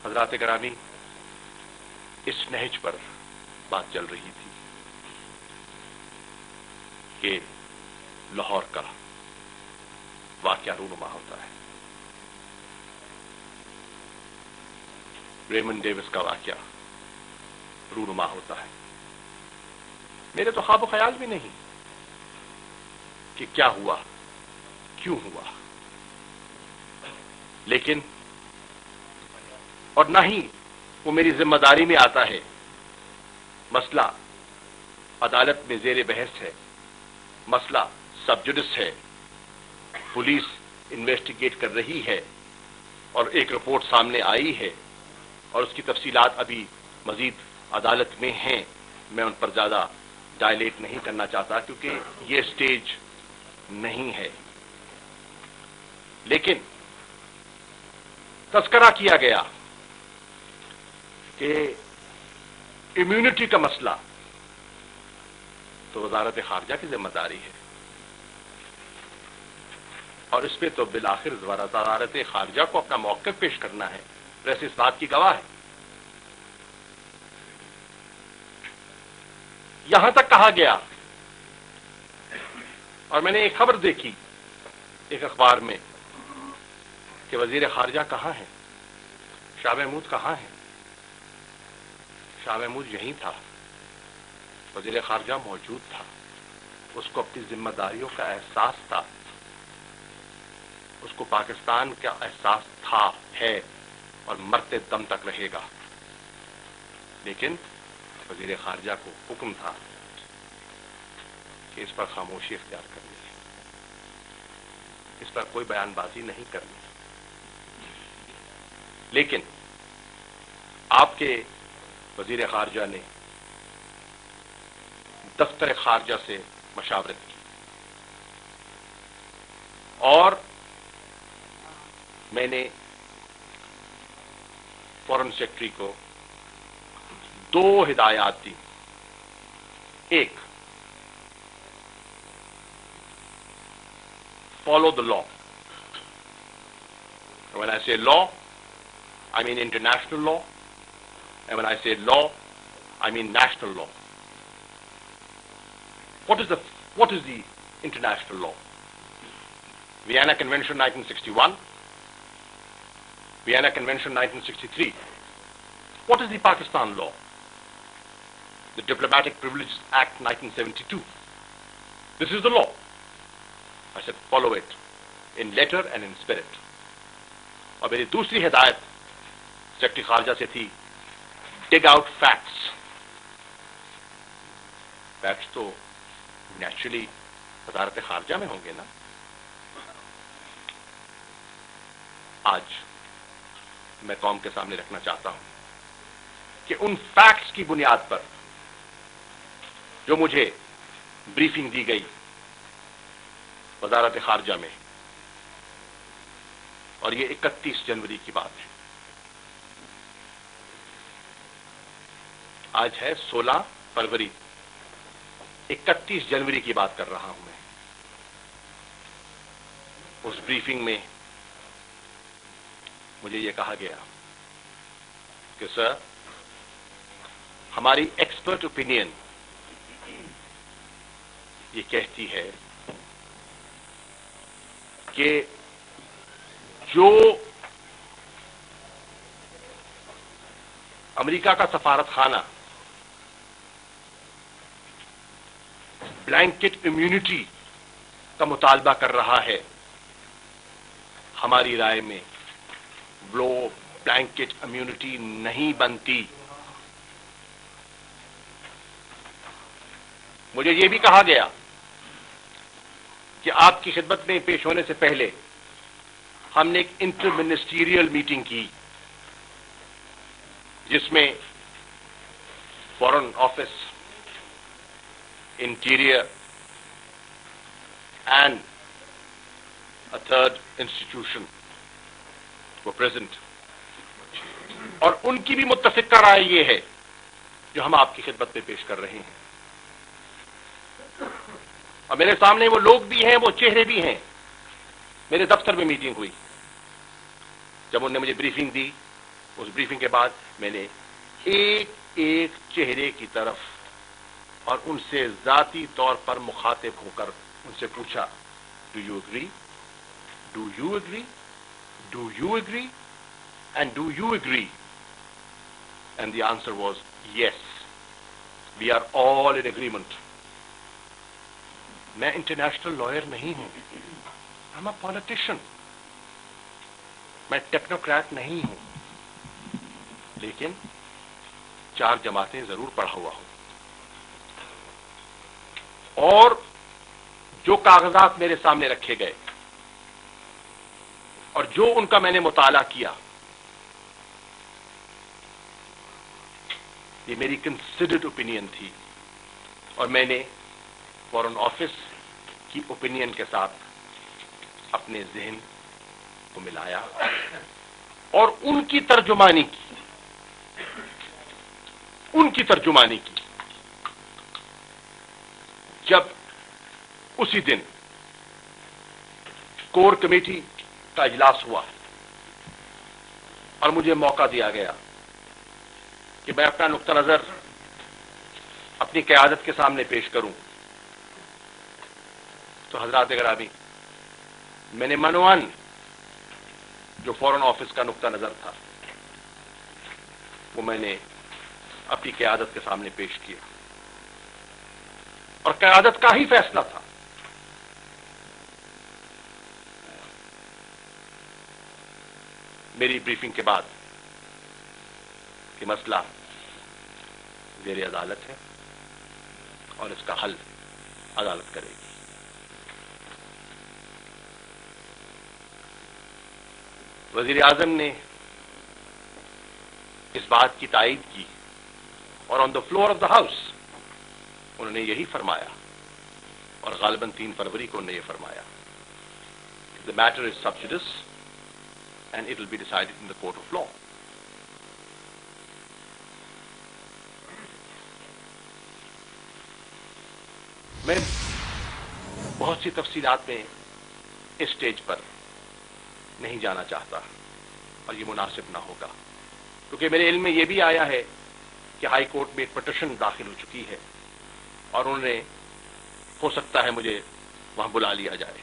حضرات گرامی، اس نہج پر بات چل رہی تھی کہ لاہور کا واقعہ رونما ہوتا ہے، ریمنڈ ڈیوس کا واقعہ رونما ہوتا ہے۔ میرے تو خواب و خیال بھی نہیں کہ کیا ہوا، کیوں ہوا، لیکن اور نہ ہی وہ میری ذمہ داری میں آتا ہے۔ مسئلہ عدالت میں زیر بحث ہے، مسئلہ سب جوڈس ہے، پولیس انویسٹیگیٹ کر رہی ہے اور ایک رپورٹ سامنے آئی ہے اور اس کی تفصیلات ابھی مزید عدالت میں ہیں۔ میں ان پر زیادہ ڈائلیٹ نہیں کرنا چاہتا کیونکہ یہ سٹیج نہیں ہے، لیکن تذکرہ کیا گیا کہ امیونٹی کا مسئلہ تو وزارت خارجہ کی ذمہ داری ہے، اور اس پہ تو بالآخر وزارت خارجہ کو اپنا موقف پیش کرنا ہے۔ پریس اس بات کی گواہ ہے۔ یہاں تک کہا گیا، اور میں نے ایک خبر دیکھی ایک اخبار میں کہ وزیر خارجہ کہاں ہے، شاہ محمود کہاں ہے؟ شاہ محمود یہیں تھا، وزیر خارجہ موجود تھا، اس کو اپنی ذمہ داریوں کا احساس تھا، اس کو پاکستان کا احساس تھا، ہے اور مرتے دم تک رہے گا، لیکن وزیر خارجہ کو حکم تھا کہ اس پر خاموشی اختیار کرنی ہے، اس پر کوئی بیان بازی نہیں کرنی۔ لیکن آپ کے وزیر خارجہ نے دفتر خارجہ سے مشاورت کی اور میں نے فورن سیکرٹری کو دو ہدایات دی۔ ایک، follow the law. And when I say law, I mean international law. And when I say law, I mean national law. What is the international law? Vienna Convention 1961, Vienna Convention 1963. What is the Pakistan law? The Diplomatic Privileges Act 1972. This is the law. I said, follow it in letter and in spirit. اور میری دوسری ہدایت secretary خارجہ سے تھی، ڈگ out facts. Facts تو naturally وزارت خارجہ میں ہوں گے نا۔ آج میں قوم کے سامنے رکھنا چاہتا ہوں کہ ان فیکٹس کی بنیاد پر جو مجھے بریفنگ دی گئی وزارت خارجہ میں، اور یہ 31 جنوری کی بات ہے، آج ہے 16 فروری، 31 جنوری کی بات کر رہا ہوں میں۔ اس بریفنگ میں مجھے یہ کہا گیا کہ سر، ہماری ایکسپرٹ اوپینین یہ کہتی ہے کہ جو امریکہ کا سفارت خانہ بلینکٹ امیونٹی کا مطالبہ کر رہا ہے، ہماری رائے میں وہ بلینکٹ امیونٹی نہیں بنتی۔ مجھے یہ بھی کہا گیا کہ آپ کی خدمت میں پیش ہونے سے پہلے ہم نے ایک انٹر منسٹیریل میٹنگ کی جس میں foreign office, interior and a third institution were present، اور ان کی بھی متفقہ رائے یہ ہے جو ہم آپ کی خدمت میں پیش کر رہے ہیں۔ اور میرے سامنے وہ لوگ بھی ہیں، وہ چہرے بھی ہیں۔ میرے دفتر میں میٹنگ ہوئی، جب انہوں نے مجھے بریفنگ دی اس بریفنگ کے بعد میں نے ایک ایک چہرے کی طرف اور ان سے ذاتی طور پر مخاطب ہو کر ان سے پوچھا، do you agree, do you agree, do you agree and do you agree? And the answer was yes, we are all in agreement. میں انٹرنیشنل لائر نہیں ہوں، آئی ایم اے پالیٹیشین، میں ٹیکنوکریٹ نہیں ہوں، لیکن 4 جماعتیں ضرور پڑھا ہوا ہوں. اور جو کاغذات میرے سامنے رکھے گئے اور جو ان کا میں نے مطالعہ کیا، یہ میری کنسیڈرڈ اوپینین تھی، اور میں نے فارن آفس کی اوپینین کے ساتھ اپنے ذہن کو ملایا اور ان کی ترجمانی کی، ان کی ترجمانی کی. جب اسی دن کور کمیٹی کا اجلاس ہوا اور مجھے موقع دیا گیا کہ میں اپنا نقطہ نظر اپنی قیادت کے سامنے پیش کروں، تو حضرات گرامی، میں نے منوان جو فارن آفس کا نقطہ نظر تھا وہ میں نے اپنی قیادت کے سامنے پیش کیا، اور قیادت کا ہی فیصلہ تھا. میری بریفنگ کے بعد کہ مسئلہ زیر عدالت ہے اور اس کا حل عدالت کرے گی. وزیر اعظم نے اس بات کی تائید کی اور on the floor of the house انہوں نے یہی فرمایا، اور غالباً 3 فروری کو انہوں نے یہ فرمایا، the matter is sub judice and it will be decided in the court of law. میں بہت سی تفصیلات میں اس سٹیج پر نہیں جانا چاہتا اور یہ مناسب نہ ہوگا، کیونکہ میرے علم میں یہ بھی آیا ہے کہ ہائی کورٹ میں ایک پٹیشن داخل ہو چکی ہے اور انہوں نے، ہو سکتا ہے مجھے وہاں بلا لیا جائے.